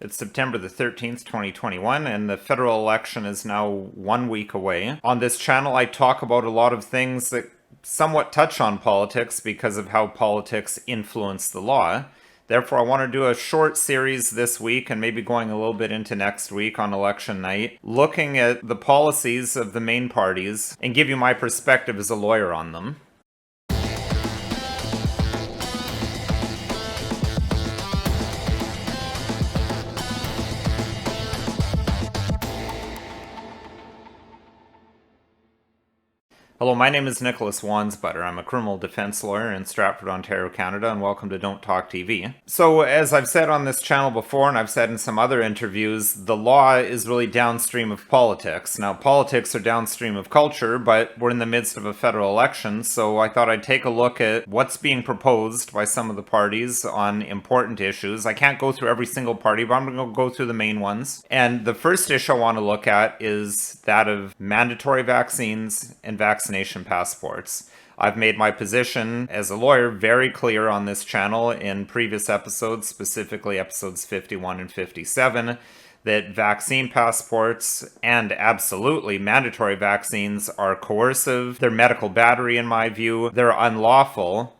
It's September the 13th, 2021, and the federal election is now 1 week away. On this channel, I talk about a lot of things that somewhat touch on politics because of how politics influence the law. Therefore, I want to do a short series this week and maybe going a little bit into next week on election night, looking at the policies of the main parties and give you my perspective as a lawyer on them. Hello, my name is Nicholas Wansbutter. I'm a criminal defense lawyer in Stratford, Ontario, Canada, and welcome to Don't Talk TV. So, as I've said on this channel before, and I've said in some other interviews, the law is really downstream of politics. Now, politics are downstream of culture, but we're in the midst of a federal election, so I thought I'd take a look at what's being proposed by some of the parties on important issues. I can't go through every single party, but I'm going to go through the main ones. And the first issue I want to look at is that of mandatory vaccines and vaccination passports. I've made my position as a lawyer very clear on this channel in previous episodes, specifically episodes 51 and 57, that vaccine passports and absolutely mandatory vaccines are coercive. They're medical battery in my view. They're unlawful.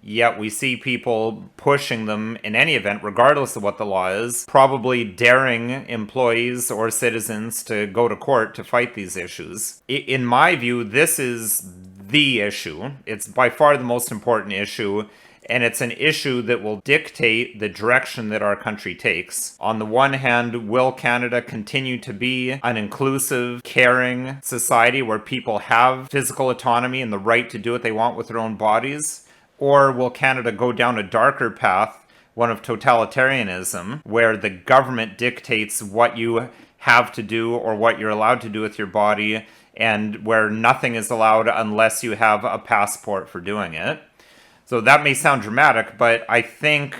Yet we see people pushing them in any event, regardless of what the law is, probably daring employees or citizens to go to court to fight these issues. In my view, this is the issue. It's by far the most important issue, and it's an issue that will dictate the direction that our country takes. On the one hand, will Canada continue to be an inclusive, caring society where people have physical autonomy and the right to do what they want with their own bodies? Or will Canada go down a darker path, one of totalitarianism, where the government dictates what you have to do or what you're allowed to do with your body, and where nothing is allowed unless you have a passport for doing it? So that may sound dramatic, but I think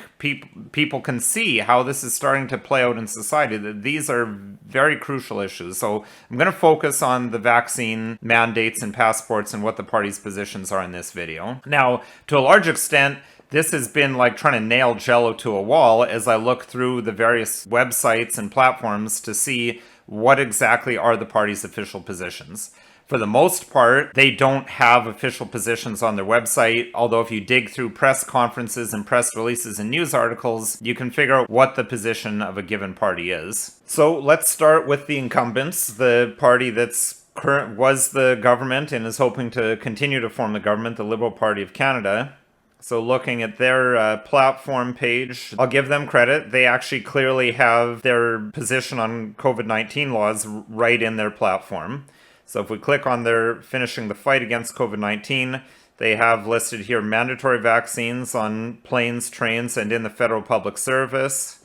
people can see how this is starting to play out in society, that these are very crucial issues. So I'm going to focus on the vaccine mandates and passports and what the party's positions are in this video. Now, to a large extent, this has been like trying to nail Jell-O to a wall as I look through the various websites and platforms to see what exactly are the party's official positions. For the most part, they don't have official positions on their website, although if you dig through press conferences and press releases and news articles, you can figure out what the position of a given party is. So let's start with the incumbents, the party that's was the government and is hoping to continue to form the government, the Liberal Party of Canada. So looking at their platform page, I'll give them credit. They actually clearly have their position on COVID-19 laws right in their platform. So if we click on their finishing the fight against COVID-19, they have listed here mandatory vaccines on planes, trains, and in the federal public service.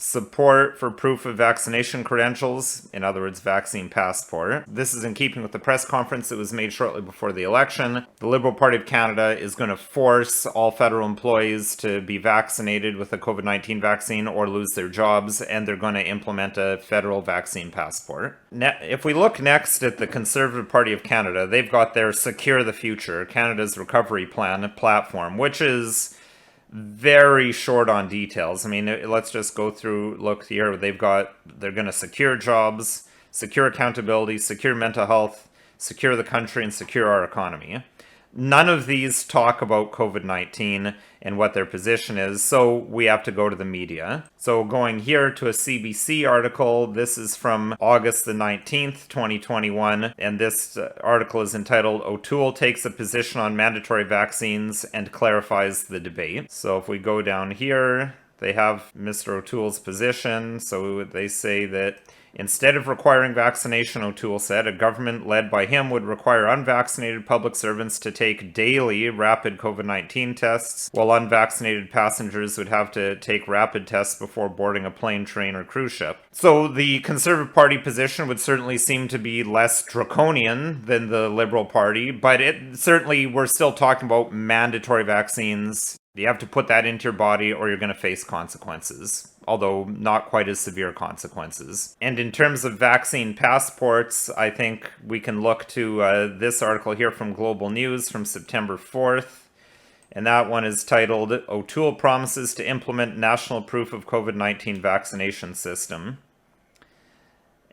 Support for proof of vaccination credentials, in other words, vaccine passport. This is in keeping with the press conference that was made shortly before the election. The Liberal Party of Canada is going to force all federal employees to be vaccinated with a COVID-19 vaccine or lose their jobs, and they're going to implement a federal vaccine passport. If we look next at the Conservative Party of Canada, they've got their Secure the Future, Canada's Recovery Plan platform, which is very short on details. I mean, let's just go through, look here. They're going to secure jobs, secure accountability, secure mental health, secure the country, and secure our economy. None of these talk about COVID-19 and what their position is, so we have to go to the media. So going here to a CBC article, this is from August the 19th, 2021, and this article is entitled, "O'Toole takes a position on mandatory vaccines and clarifies the debate." So if we go down here, they have Mr. O'Toole's position. So they say that instead of requiring vaccination, O'Toole said, a government led by him would require unvaccinated public servants to take daily rapid COVID-19 tests, while unvaccinated passengers would have to take rapid tests before boarding a plane, train, or cruise ship. So the Conservative Party position would certainly seem to be less draconian than the Liberal Party, but we're still talking about mandatory vaccines. You have to put that into your body or you're going to face consequences, although not quite as severe consequences. And in terms of vaccine passports, I think we can look to this article here from Global News from September 4th. And that one is titled, O'Toole Promises to Implement National Proof of COVID-19 Vaccination System.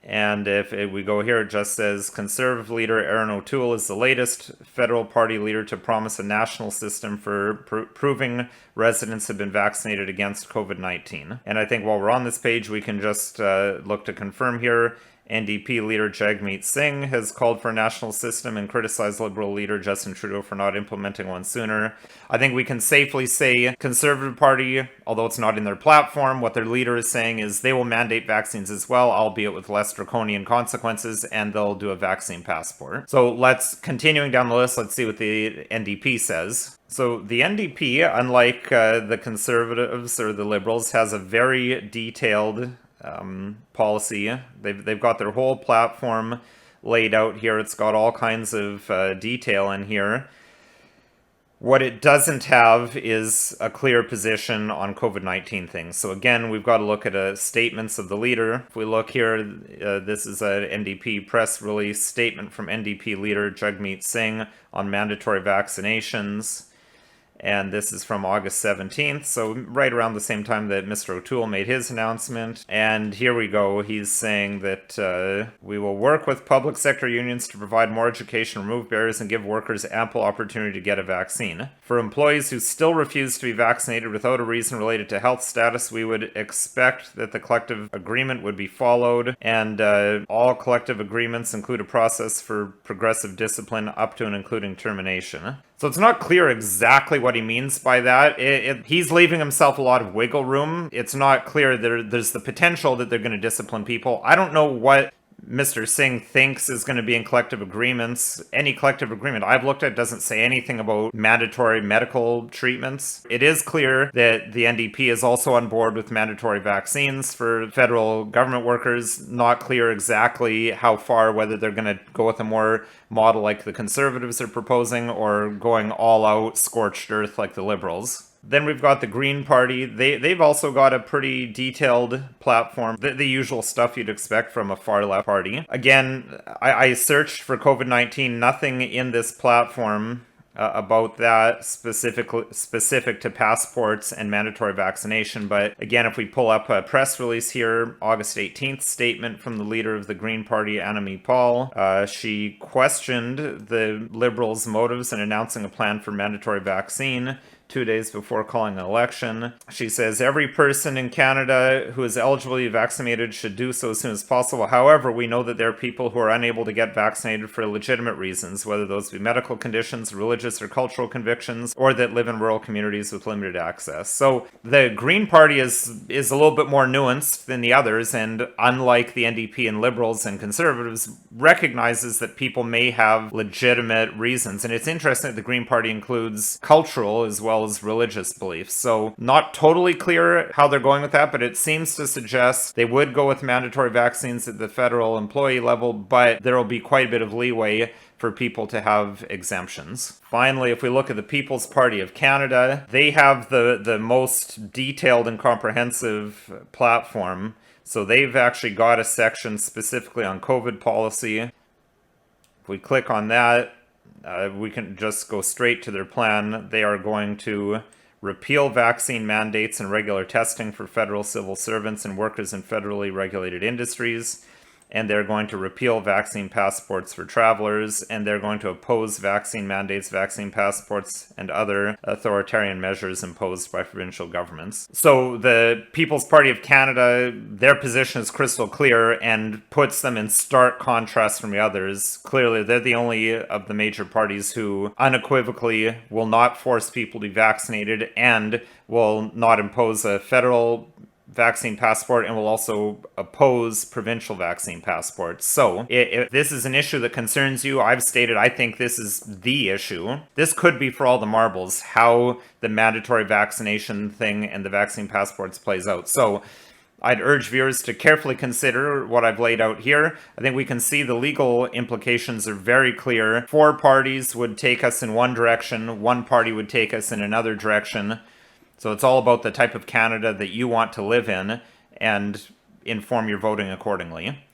And if we go here, it just says, Conservative leader Aaron O'Toole is the latest federal party leader to promise a national system for proving residents have been vaccinated against COVID-19. And I think while we're on this page, we can just look to confirm here. NDP leader Jagmeet Singh has called for a national system and criticized Liberal leader Justin Trudeau for not implementing one sooner. I think we can safely say Conservative Party, although it's not in their platform, what their leader is saying is they will mandate vaccines as well, albeit with less draconian consequences, and they'll do a vaccine passport. So continuing down the list, let's see what the NDP says. So the NDP, unlike the Conservatives or the Liberals, has a very detailed policy. They've got their whole platform laid out here. It's got all kinds of detail in here. What it doesn't have is a clear position on COVID-19 things. So again, we've got to look at statements of the leader. If we look here, this is an NDP press release statement from NDP leader Jagmeet Singh on mandatory vaccinations. And this is from August 17th, so right around the same time that Mr. O'Toole made his announcement. And here we go. He's saying that we will work with public sector unions to provide more education, remove barriers, and give workers ample opportunity to get a vaccine. For employees who still refuse to be vaccinated without a reason related to health status, we would expect that the collective agreement would be followed, and all collective agreements include a process for progressive discipline up to and including termination. So it's not clear exactly what he means by that. He's leaving himself a lot of wiggle room. It's not clear. There's the potential that they're going to discipline people. I don't know what Mr. Singh thinks is going to be in collective agreements. Any collective agreement I've looked at doesn't say anything about mandatory medical treatments. It is clear that the NDP is also on board with mandatory vaccines for federal government workers. Not clear exactly how far, whether they're going to go with a more model like the Conservatives are proposing or going all out scorched earth like the Liberals. Then we've got the Green Party. They've also got a pretty detailed platform, the usual stuff you'd expect from a far-left party. Again, I searched for COVID-19, nothing in this platform about that specific to passports and mandatory vaccination. But again, if we pull up a press release here, August 18th statement from the leader of the Green Party, Annamie Paul, she questioned the Liberals' motives in announcing a plan for mandatory vaccine 2 days before calling an election. She says, every person in Canada who is eligible to be vaccinated should do so as soon as possible. However, we know that there are people who are unable to get vaccinated for legitimate reasons, whether those be medical conditions, religious or cultural convictions, or that live in rural communities with limited access. So the Green Party is a little bit more nuanced than the others, and unlike the NDP and Liberals and Conservatives, recognizes that people may have legitimate reasons. And it's interesting that the Green Party includes cultural as well as religious beliefs. So not totally clear how they're going with that, but it seems to suggest they would go with mandatory vaccines at the federal employee level, but there will be quite a bit of leeway for people to have exemptions. Finally, if we look at the People's Party of Canada, they have the most detailed and comprehensive platform. So they've actually got a section specifically on COVID policy. If we click on that, we can just go straight to their plan. They are going to repeal vaccine mandates and regular testing for federal civil servants and workers in federally regulated industries. And they're going to repeal vaccine passports for travelers, and they're going to oppose vaccine mandates, vaccine passports, and other authoritarian measures imposed by provincial governments. So the People's Party of Canada, their position is crystal clear and puts them in stark contrast from the others. Clearly, they're the only of the major parties who unequivocally will not force people to be vaccinated and will not impose a federal vaccine passport and will also oppose provincial vaccine passports. So if this is an issue that concerns you, I've stated I think this is the issue. This could be for all the marbles, how the mandatory vaccination thing and the vaccine passports plays out. So I'd urge viewers to carefully consider what I've laid out here. I think we can see the legal implications are very clear. 4 parties would take us in one direction, 1 party would take us in another direction. So it's all about the type of Canada that you want to live in and inform your voting accordingly.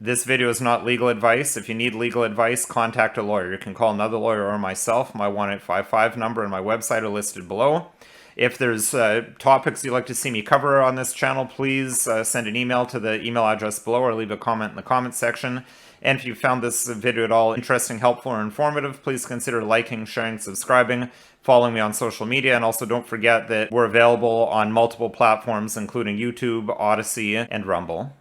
This video is not legal advice. If you need legal advice, contact a lawyer. You can call another lawyer or myself. My 1-855 number and my website are listed below. If there's topics you'd like to see me cover on this channel, please send an email to the email address below or leave a comment in the comment section. And if you found this video at all interesting, helpful, or informative, please consider liking, sharing, subscribing, following me on social media, and also don't forget that we're available on multiple platforms, including YouTube, Odyssey, and Rumble.